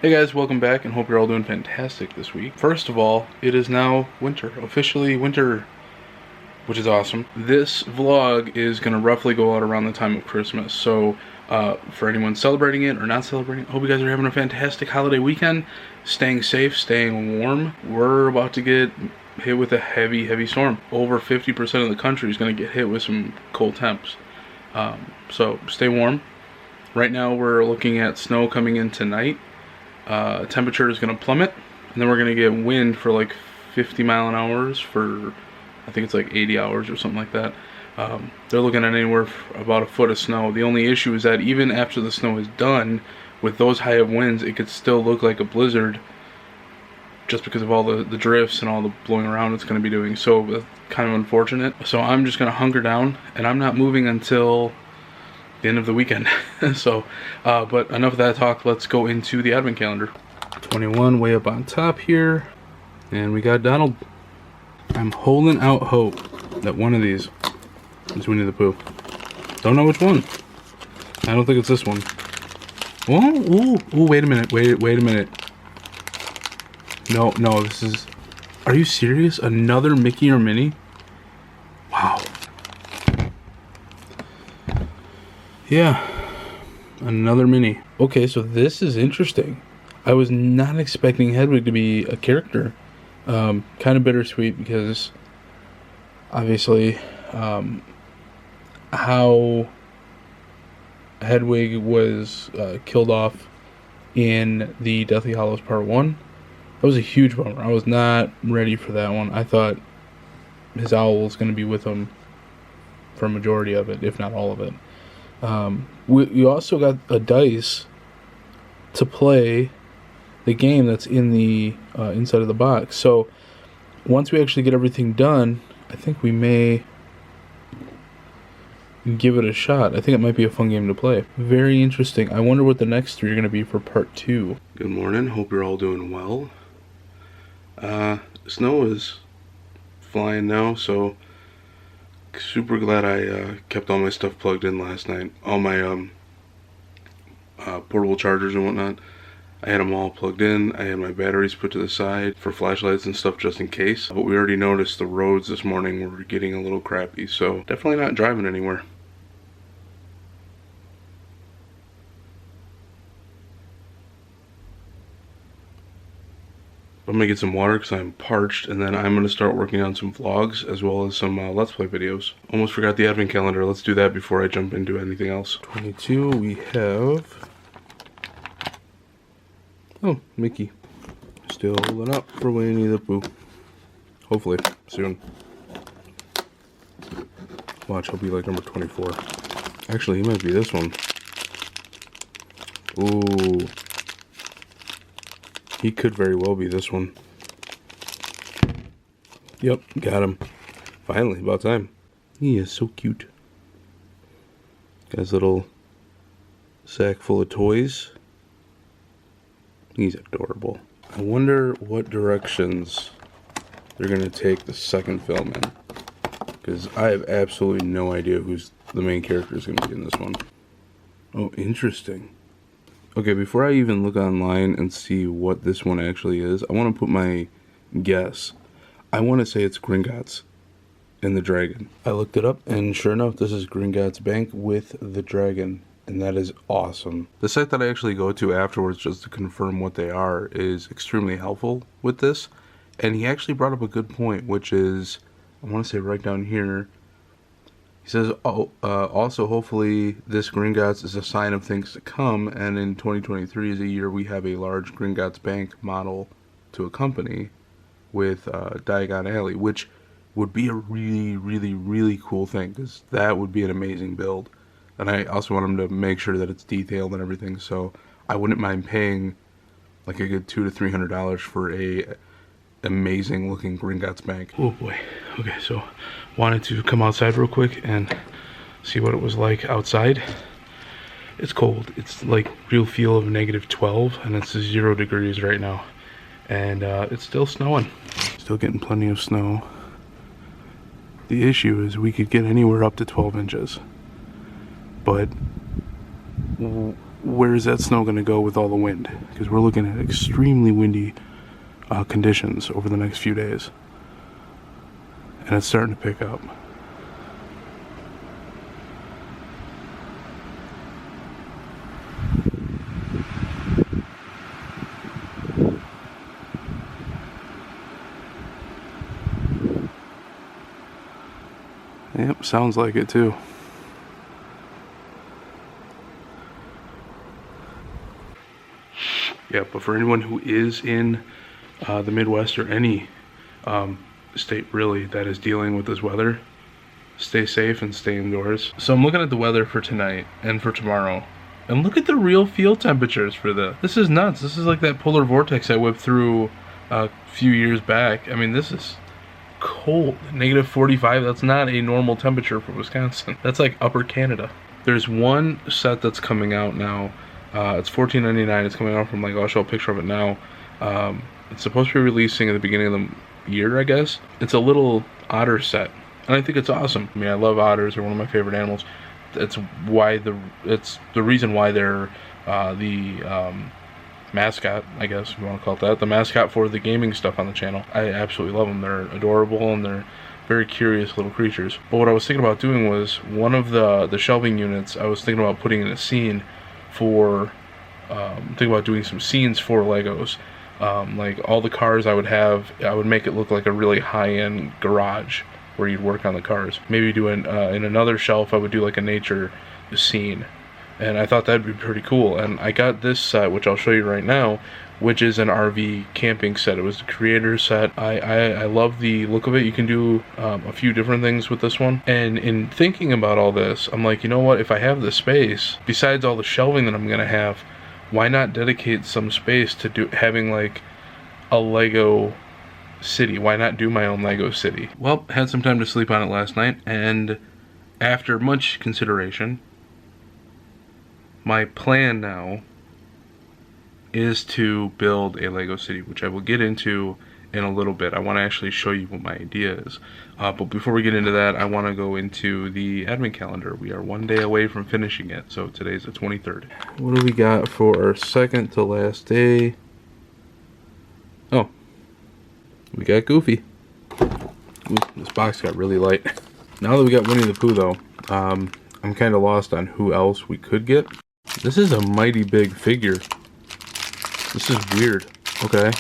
Hey guys, welcome back and hope you're all doing fantastic this week. First of all, it is now winter, officially winter, which is awesome. This vlog is going to roughly go out around the time of Christmas, so for anyone celebrating it or not celebrating, I hope you guys are having a fantastic holiday weekend, staying safe, staying warm. We're about to get hit with a heavy storm. Over 50% of the country is going to get hit with some cold temps, so stay warm. Right now we're looking at snow coming in tonight. Temperature is going to plummet, and then we're going to get wind for like 50 mile an hour for, I think it's like 80 hours or something like that. They're looking at anywhere about a foot of snow. The only issue is that even after the snow is done, with those high of winds, it could still look like a blizzard just because of all the drifts and all the blowing around it's going to be doing. So that's kind of unfortunate. So I'm just going to hunker down, and I'm not moving until the end of the weekend. But enough of that talk, let's go into the advent calendar. 21 way up on top here, and we got Donald. I'm holding out hope that one of these is Winnie the Pooh. Don't know which one. I don't think it's this one. Oh, ooh, wait a minute, wait a minute. No, this is, are you serious? Another Mickey or Minnie? Wow. Yeah, another Minnie. Okay, so this is interesting. I was not expecting Hedwig to be a character. Kind of bittersweet because obviously how Hedwig was killed off in the Deathly Hallows Part 1. That was a huge bummer. I was not ready for that one. I thought his owl was going to be with him for a majority of it, if not all of it. We also got a dice to play the game that's in the inside of the box. So once we actually get everything done, I think we may give it a shot. I think it might be a fun game to play. Very interesting. I wonder what the next three are going to be for part 2. Good morning. Hope you're all doing well. Snow is flying now, so super glad I kept all my stuff plugged in last night. All my portable chargers and whatnot, I had them all plugged in. I had my batteries put to the side for flashlights and stuff just in case. But we already noticed the roads this morning were getting a little crappy, so definitely not driving anywhere. I'm gonna get some water because I'm parched, and then I'm gonna start working on some vlogs as well as some Let's Play videos. Almost forgot the advent calendar. Let's do that before I jump into anything else. 22, we have... oh, Mickey. Still holding up for Winnie the Pooh. Hopefully, soon. Watch, he'll be like number 24. Actually, he might be this one. Ooh. He could very well be this one. Yep, got him. Finally, about time. He is so cute. Got his little sack full of toys. He's adorable. I wonder what directions they're going to take the second film in. Because I have absolutely no idea who's the main character is going to be in this one. Oh, interesting. Okay, before I even look online and see what this one actually is, I want to put my guess. I want to say it's Gringotts and the dragon. I looked it up, and sure enough, this is Gringotts Bank with the dragon, and that is awesome. The site that I actually go to afterwards just to confirm what they are is extremely helpful with this, and he actually brought up a good point, which is, I want to say right down here, he says, also, hopefully, this Gringotts is a sign of things to come, and in 2023 is a year we have a large Gringotts Bank model to accompany with Diagon Alley, which would be a really cool thing, because that would be an amazing build. And I also want him to make sure that it's detailed and everything, so I wouldn't mind paying like a good $200 to $300 for a amazing looking Gringotts Bank. Oh boy. Okay, so wanted to come outside real quick and see what it was like outside. It's cold. It's like real feel of -12, and it's 0 degrees right now, and it's still snowing. Still getting plenty of snow. The issue is we could get anywhere up to 12 inches, but where is that snow going to go with all the wind? Because we're looking at extremely windy conditions over the next few days. And it's starting to pick up. Yep, sounds like it too. Yeah, but for anyone who is in the Midwest or any state really that is dealing with this weather, stay safe and stay indoors. So I'm looking at the weather for tonight and for tomorrow, and look at the real field temperatures for this. This is nuts. This is like that polar vortex I whipped through a few years back. I mean, this is cold. -45. That's not a normal temperature for Wisconsin. That's like upper Canada. There's one set that's coming out now. It's $14.99. It's coming out from, like, I'll show a picture of it now. It's supposed to be releasing at the beginning of the year, I guess. It's a little otter set, and I think it's awesome. I mean, I love otters. They're one of my favorite animals. It's the reason why they're the mascot, I guess, if you want to call it that. The mascot for the gaming stuff on the channel. I absolutely love them. They're adorable, and they're very curious little creatures. But what I was thinking about doing was, one of the shelving units, I was thinking about putting in a scene for, thinking about doing some scenes for Legos. Like, all the cars I would make it look like a really high-end garage where you'd work on the cars. Maybe do in another shelf, I would do like a nature scene. And I thought that'd be pretty cool. And I got this set, which I'll show you right now, which is an RV camping set. It was the creator set. I love the look of it. You can do a few different things with this one. And in thinking about all this, I'm like, you know what? If I have the space, besides all the shelving that I'm gonna have, why not dedicate some space to having like a Lego city? Why not do my own Lego city? Well, had some time to sleep on it last night, and after much consideration, my plan now is to build a Lego city, which I will get into in a little bit. I want to actually show you what my idea is. But before we get into that, I want to go into the advent calendar. We are one day away from finishing it, so today's the 23rd. What do we got for our second to last day? Oh, we got Goofy. Ooh, this box got really light. Now that we got Winnie the Pooh, though, I'm kind of lost on who else we could get. This is a mighty big figure. This is weird. Okay.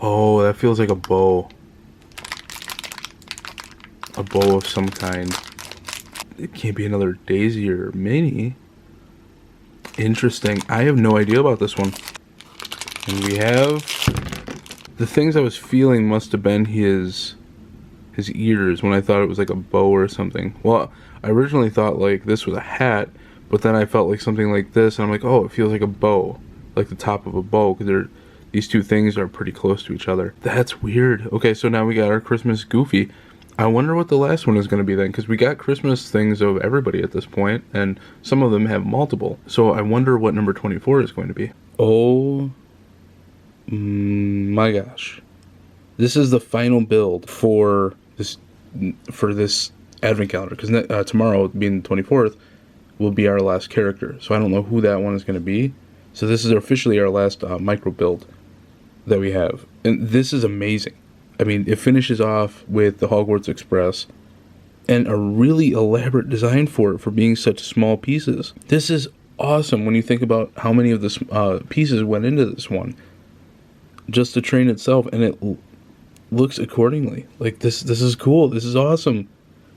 Oh, that feels like a bow. A bow of some kind. It can't be another Daisy or Minnie. Interesting. I have no idea about this one. And we have... The things I was feeling must have been his ears when I thought it was like a bow or something. Well, I originally thought like this was a hat, but then I felt like something like this, and I'm like, oh, it feels like a bow. Like the top of a bow, because these two things are pretty close to each other. That's weird. Okay, so now we got our Christmas Goofy. I wonder what the last one is going to be then, because we got Christmas things of everybody at this point, and some of them have multiple. So I wonder what number 24 is going to be. Oh my gosh. This is the final build for this advent calendar, because tomorrow, being the 24th, will be our last character. So I don't know who that one is going to be. So this is officially our last micro build that we have. And this is amazing. I mean, it finishes off with the Hogwarts Express and a really elaborate design for it for being such small pieces. This is awesome when you think about how many of the pieces went into this one. Just the train itself, and it looks accordingly. Like, this is cool. This is awesome.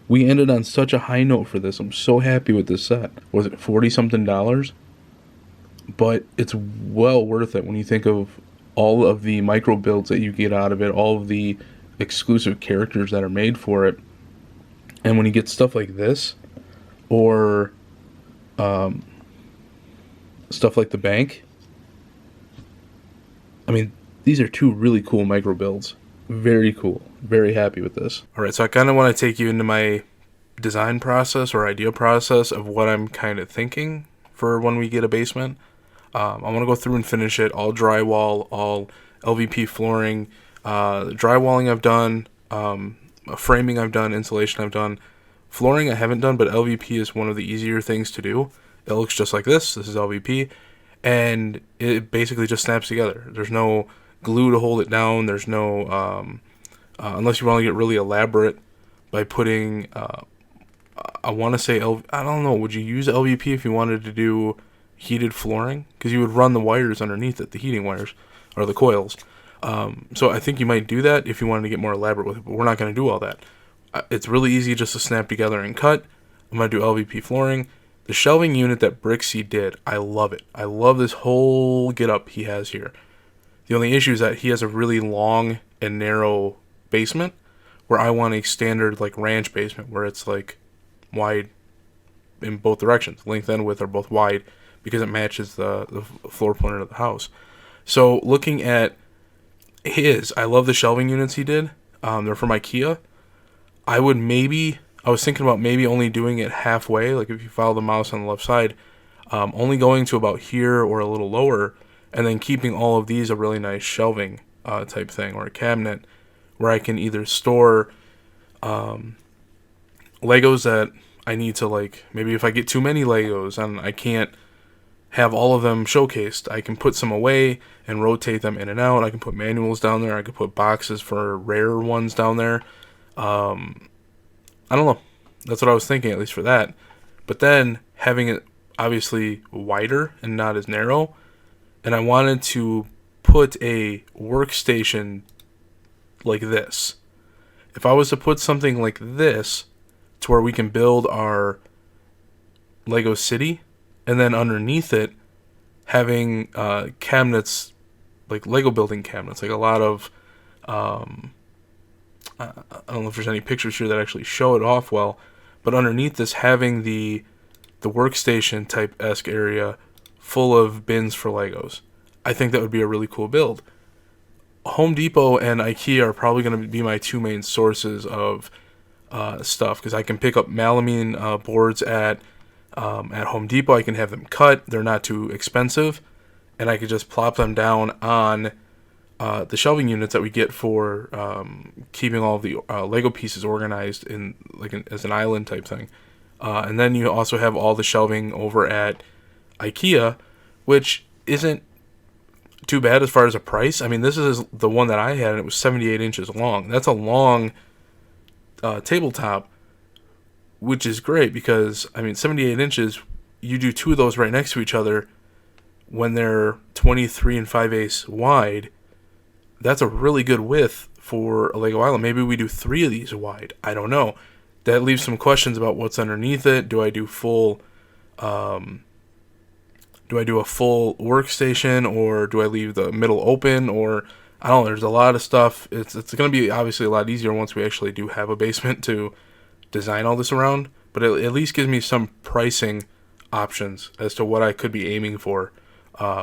We ended on such a high note for this. I'm so happy with this set. Was it $40-something? But it's well worth it when you think of all of the micro builds that you get out of it, all of the exclusive characters that are made for it. And when you get stuff like this, or stuff like the bank, I mean, these are two really cool micro builds. Very cool. Very happy with this. Alright, so I kind of want to take you into my design process or idea process of what I'm kind of thinking for when we get a basement. I want to go through and finish it, all drywall, all LVP flooring, drywalling I've done, framing I've done, insulation I've done. Flooring I haven't done, but LVP is one of the easier things to do. It looks just like this. This is LVP, and it basically just snaps together. There's no glue to hold it down. There's no unless you want to get really elaborate by putting I want to say I don't know, would you use LVP if you wanted to do heated flooring? Because you would run the wires underneath it, the heating wires or the coils. So I think you might do that if you wanted to get more elaborate with it, but we're not going to do all that. It's really easy just to snap together and cut. I'm going to do LVP flooring. The shelving unit that Brixie did, I love it. I love this whole get-up he has here. The only issue is that he has a really long and narrow basement, where I want a standard like ranch basement where it's like wide in both directions. Length and width are both wide because it matches the floor plan of the house. So looking at I love the shelving units he did. They're from IKEA. I was thinking about maybe only doing it halfway, like if you follow the mouse on the left side, only going to about here or a little lower, and then keeping all of these a really nice shelving type thing, or a cabinet where I can either store Legos that I need to, like, maybe if I get too many Legos and I can't have all of them showcased, I can put some away and rotate them in and out. I can put manuals down there. I can put boxes for rare ones down there. I don't know. That's what I was thinking, at least for that. But then having it obviously wider and not as narrow, and I wanted to put a workstation like this. If I was to put something like this to where we can build our Lego city, and then underneath it having cabinets, like Lego building cabinets, like a lot of I don't know if there's any pictures here that actually show it off well, but underneath this having the workstation type-esque area full of bins for Legos. I think that would be a really cool build. Home Depot and IKEA are probably going to be my two main sources of stuff, because I can pick up melamine boards at Home Depot. I can have them cut. They're not too expensive, and I could just plop them down on the shelving units that we get for keeping all of the Lego pieces organized in as an island type thing. And then you also have all the shelving over at IKEA, which isn't too bad as far as a price. I mean, this is the one that I had, and it was 78 inches long. That's a long tabletop, which is great because, I mean, 78 inches, you do two of those right next to each other when they're 23 and 5/8 wide. That's a really good width for a Lego island. Maybe we do 3 of these wide. I don't know. That leaves some questions about what's underneath it. Do I do a full workstation, or do I leave the middle open? Or I don't know. There's a lot of stuff. It's going to be obviously a lot easier once we actually do have a basement to design all this around. But it at least gives me some pricing options as to what I could be aiming for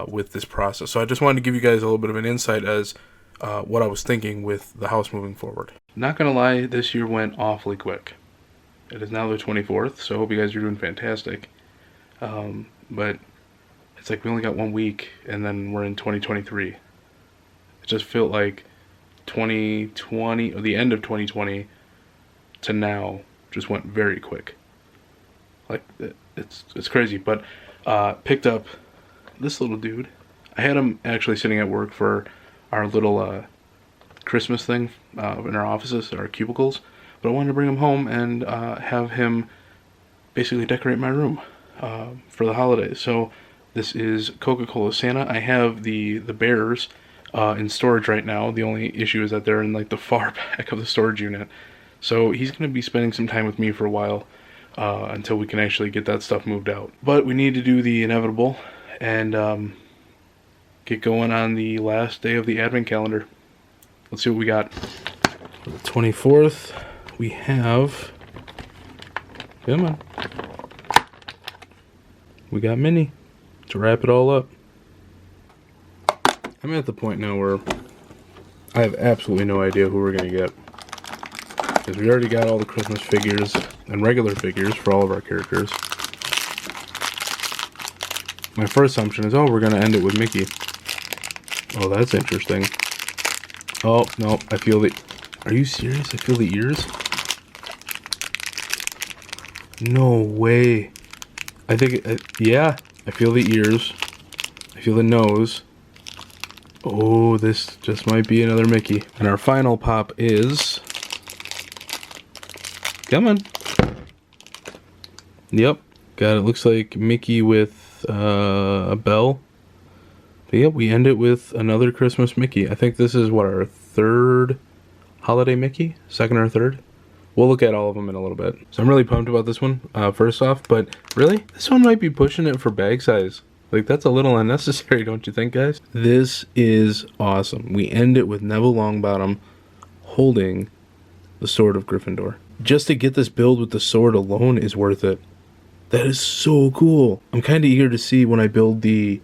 with this process. So I just wanted to give you guys a little bit of an insight as what I was thinking with the house moving forward. Not gonna lie, this year went awfully quick. It is now the 24th, so I hope you guys are doing fantastic. But it's like we only got 1 week, and then we're in 2023. It just felt like 2020, or the end of 2020 to now, just went very quick. Like, it's crazy. But picked up this little dude. I had him actually sitting at work for our little Christmas thing in our offices, our cubicles, but I wanted to bring him home and have him basically decorate my room for the holidays. So this is Coca-Cola Santa. I have the bears in storage right now. The only issue is that they're in like the far back of the storage unit. So he's going to be spending some time with me for a while until we can actually get that stuff moved out. But we need to do the inevitable and get going on the last day of the advent calendar. Let's see what we got. For the 24th, we have... Come on. We got Minnie to wrap it all up. I'm at the point now where I have absolutely no idea who we're going to get. Because we already got all the Christmas figures and regular figures for all of our characters. My first assumption is, oh, we're going to end it with Mickey. Oh, that's interesting. Oh, no, I feel the... Are you serious? I feel the ears? No way. I think, yeah, I feel the ears. I feel the nose. Oh, this just might be another Mickey. And our final pop is... Come on. Yep. Got it. Looks like Mickey with a bell. But yep, we end it with another Christmas Mickey. I think this is, what, our third holiday Mickey? Second or third? We'll look at all of them in a little bit. So I'm really pumped about this one, first off. But really, this one might be pushing it for bag size. Like, that's a little unnecessary, don't you think, guys? This is awesome. We end it with Neville Longbottom holding the Sword of Gryffindor. Just to get this build with the sword alone is worth it. That is so cool. I'm kind of eager to see when I build the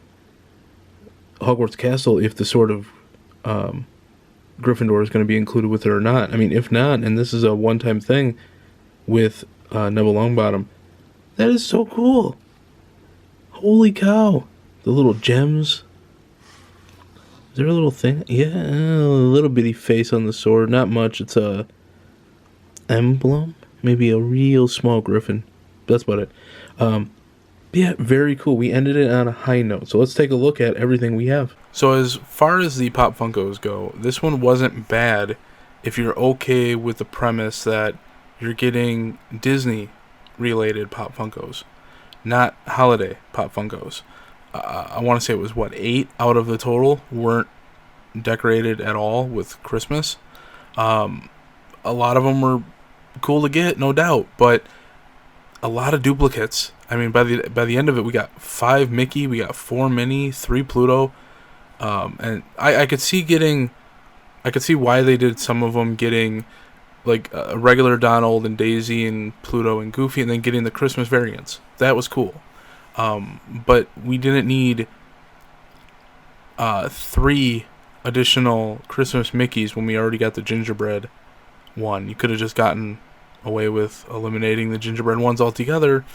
Hogwarts Castle if the Sword of Gryffindor is going to be included with it or not. I mean, if not, and this is a one-time thing with Neville Longbottom, that is so cool. Holy cow. The little gems. Is there a little thing? Yeah, a little bitty face on the sword. Not much. It's a emblem. Maybe a real small griffin. That's about it. Yeah, very cool. We ended it on a high note. So let's take a look at everything we have. So as far as the Pop Funkos go, this one wasn't bad if you're okay with the premise that you're getting Disney-related Pop Funkos, not holiday Pop Funkos. I want to say it was, 8 out of the total weren't decorated at all with Christmas. A lot of them were cool to get, no doubt, but a lot of duplicates. I mean, by the end of it, we got 5 Mickey, we got 4 Minnie, 3 Pluto, and I could see why they did some of them getting like a regular Donald and Daisy and Pluto and Goofy, and then getting the Christmas variants. That was cool. But we didn't need 3 additional Christmas Mickeys when we already got the gingerbread one. You could have just gotten away with eliminating the gingerbread ones altogether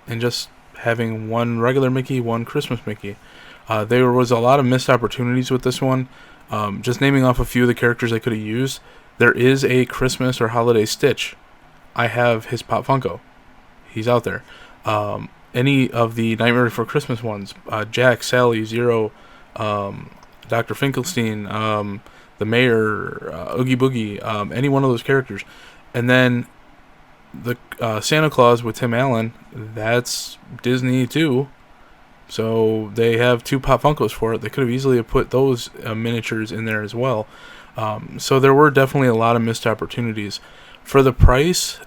and just having one regular Mickey, one Christmas Mickey. There was a lot of missed opportunities with this one. Just naming off a few of the characters I could have used, there is a Christmas or holiday Stitch. I have his Pop Funko. He's out there. Any of the Nightmare Before Christmas ones, Jack, Sally, Zero, Dr. Finkelstein, the Mayor, Oogie Boogie, any one of those characters. And then the Santa Claus with Tim Allen, that's Disney too. So they have 2 Pop Funkos for it. They could have easily put those miniatures in there as well. So there were definitely a lot of missed opportunities. For the price,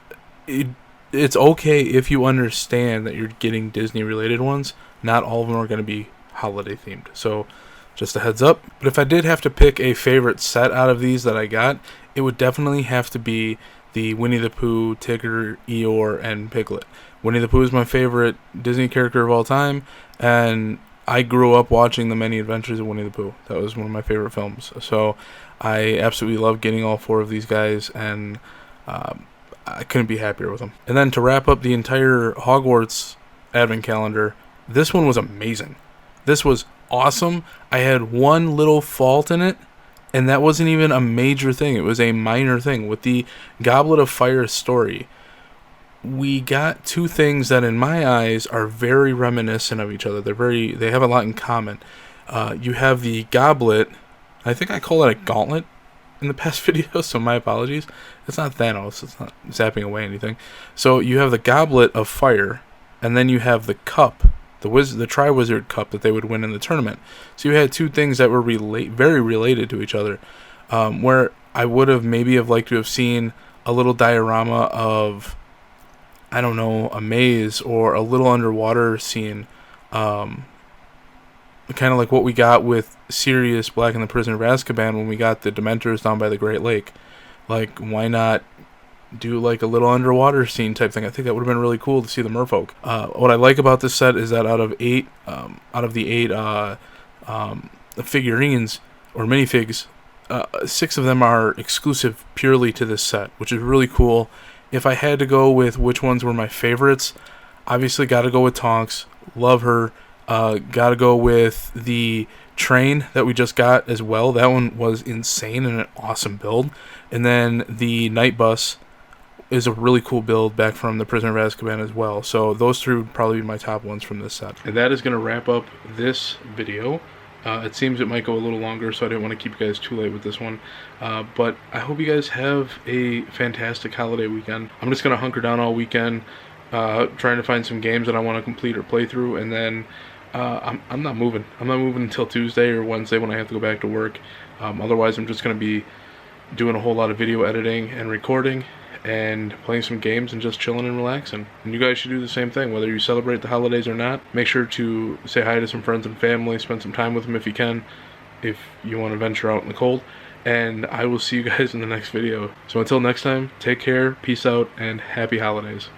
it's okay if you understand that you're getting Disney-related ones. Not all of them are going to be holiday-themed. So just a heads up. But if I did have to pick a favorite set out of these that I got, it would definitely have to be the Winnie the Pooh, Tigger, Eeyore, and Piglet. Winnie the Pooh is my favorite Disney character of all time, and I grew up watching The Many Adventures of Winnie the Pooh. That was one of my favorite films. So I absolutely love getting all 4 of these guys, and I couldn't be happier with them. And then to wrap up the entire Hogwarts advent calendar, this one was amazing. This was awesome. I had one little fault in it, and that wasn't even a major thing. It was a minor thing. With the Goblet of Fire story, we got 2 things that in my eyes are very reminiscent of each other. They have a lot in common. You have the goblet. I think I call it a gauntlet in the past video, so my apologies. It's not Thanos. It's not zapping away anything. So you have the Goblet of Fire, and then you have the cup, the Triwizard Cup that they would win in the tournament. So you had 2 things that were very related to each other, where I would have maybe liked to have seen a little diorama of, I don't know, a maze or a little underwater scene, kind of like what we got with Sirius Black and the Prisoner of Azkaban when we got the Dementors down by the Great Lake. Like, why not do like a little underwater scene type thing? I think that would have been really cool to see the merfolk. What I like about this set is that out of the 8 figurines or minifigs, 6 of them are exclusive purely to this set, which is really cool. If I had to go with which ones were my favorites, obviously got to go with Tonks. Love her. Got to go with the train that we just got as well. That one was insane and an awesome build. And then the night bus is a really cool build back from the Prisoner of Azkaban as well. So those three would probably be my top ones from this set. And that is going to wrap up this video. It seems it might go a little longer, so I didn't want to keep you guys too late with this one. But I hope you guys have a fantastic holiday weekend. I'm just going to hunker down all weekend, trying to find some games that I want to complete or play through, and then I'm not moving. I'm not moving until Tuesday or Wednesday when I have to go back to work. Otherwise, I'm just going to be doing a whole lot of video editing and recording and playing some games and just chilling and relaxing. And you guys should do the same thing, whether you celebrate the holidays or not. Make sure to say hi to some friends and family, spend some time with them if you can, if you want to venture out in the cold. And I will see you guys in the next video. So until next time, take care, peace out, and happy holidays.